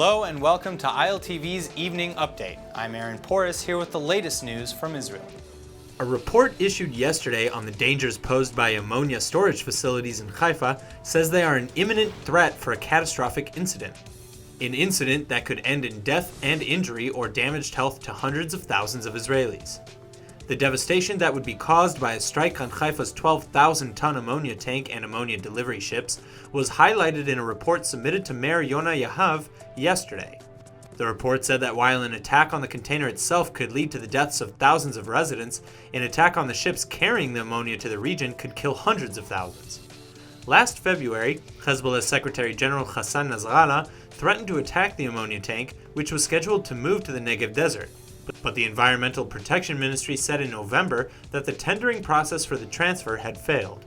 Hello and welcome to ILTV's Evening Update. I'm Aaron Porras here with the latest news from Israel. A report issued yesterday on the dangers posed by ammonia storage facilities in Haifa says they are an imminent threat for a catastrophic incident. An incident that could end in death and injury or damaged health to hundreds of thousands of Israelis. The devastation that would be caused by a strike on Haifa's 12,000-ton ammonia tank and ammonia delivery ships was highlighted in a report submitted to Mayor Yonah Yahav yesterday. The report said that while an attack on the container itself could lead to the deaths of thousands of residents, an attack on the ships carrying the ammonia to the region could kill hundreds of thousands. Last February, Hezbollah's Secretary General Hassan Nasrallah threatened to attack the ammonia tank, which was scheduled to move to the Negev desert. But the Environmental Protection Ministry said in November that the tendering process for the transfer had failed.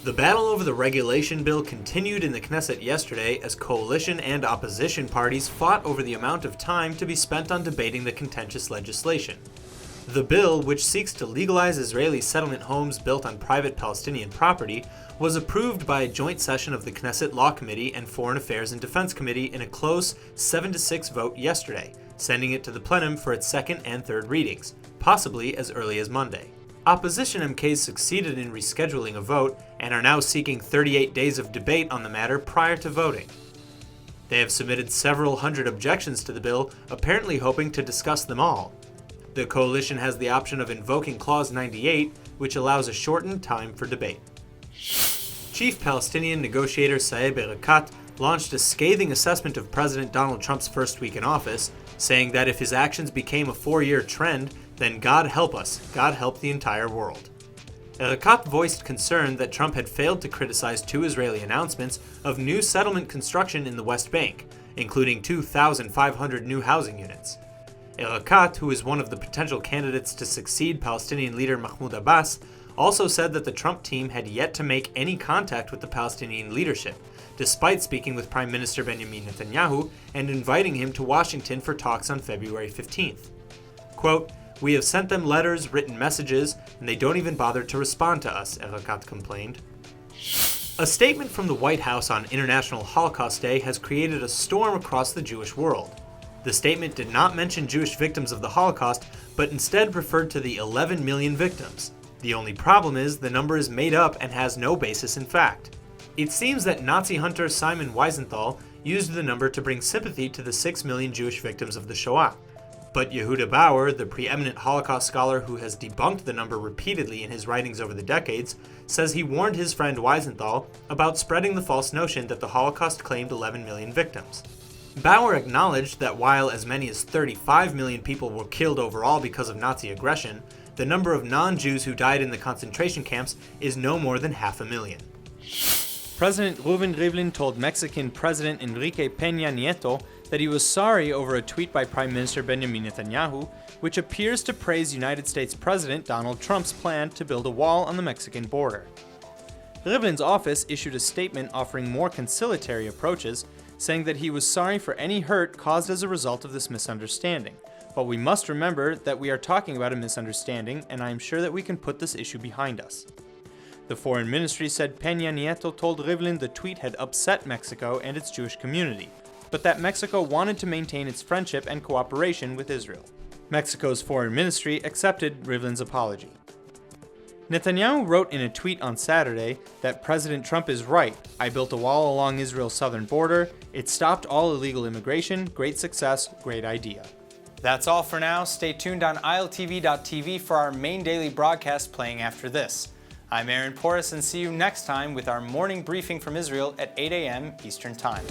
The battle over the regulation bill continued in the Knesset yesterday as coalition and opposition parties fought over the amount of time to be spent on debating the contentious legislation. The bill, which seeks to legalize Israeli settlement homes built on private Palestinian property, was approved by a joint session of the Knesset Law Committee and Foreign Affairs and Defense Committee in a close 7-6 vote yesterday, sending it to the plenum for its second and third readings, possibly as early as Monday. Opposition MKs succeeded in rescheduling a vote and are now seeking 38 days of debate on the matter prior to voting. They have submitted several hundred objections to the bill, apparently hoping to discuss them all. The coalition has the option of invoking Clause 98, which allows a shortened time for debate. Chief Palestinian negotiator Saeb Erekat launched a scathing assessment of President Donald Trump's first week in office, saying that if his actions became a 4-year trend, then God help us, God help the entire world. Erekat voiced concern that Trump had failed to criticize 2 Israeli announcements of new settlement construction in the West Bank, including 2,500 new housing units. Erekat, who is one of the potential candidates to succeed Palestinian leader Mahmoud Abbas, also said that the Trump team had yet to make any contact with the Palestinian leadership, despite speaking with Prime Minister Benjamin Netanyahu and inviting him to Washington for talks on February 15th. Quote, "We have sent them letters, written messages, and they don't even bother to respond to us," Erekat complained. A statement from the White House on International Holocaust Day has created a storm across the Jewish world. The statement did not mention Jewish victims of the Holocaust, but instead referred to the 11 million victims. The only problem is the number is made up and has no basis in fact. It seems that Nazi hunter Simon Wiesenthal used the number to bring sympathy to the 6 million Jewish victims of the Shoah. But Yehuda Bauer, the preeminent Holocaust scholar who has debunked the number repeatedly in his writings over the decades, says he warned his friend Wiesenthal about spreading the false notion that the Holocaust claimed 11 million victims. Bauer acknowledged that while as many as 35 million people were killed overall because of Nazi aggression, the number of non-Jews who died in the concentration camps is no more than 500,000. President Reuven Rivlin told Mexican President Enrique Pena Nieto that he was sorry over a tweet by Prime Minister Benjamin Netanyahu, which appears to praise United States President Donald Trump's plan to build a wall on the Mexican border. Rivlin's office issued a statement offering more conciliatory approaches, saying that he was sorry for any hurt caused as a result of this misunderstanding. But we must remember that we are talking about a misunderstanding, and I am sure that we can put this issue behind us. The Foreign Ministry said Pena Nieto told Rivlin the tweet had upset Mexico and its Jewish community, but that Mexico wanted to maintain its friendship and cooperation with Israel. Mexico's Foreign Ministry accepted Rivlin's apology. Netanyahu wrote in a tweet on Saturday that President Trump is right. I built a wall along Israel's southern border. It stopped all illegal immigration. Great success, great idea. That's all for now. Stay tuned on ILTV.tv for our main daily broadcast playing after this. I'm Aaron Porras and see you next time with our morning briefing from Israel at 8 a.m. Eastern Time.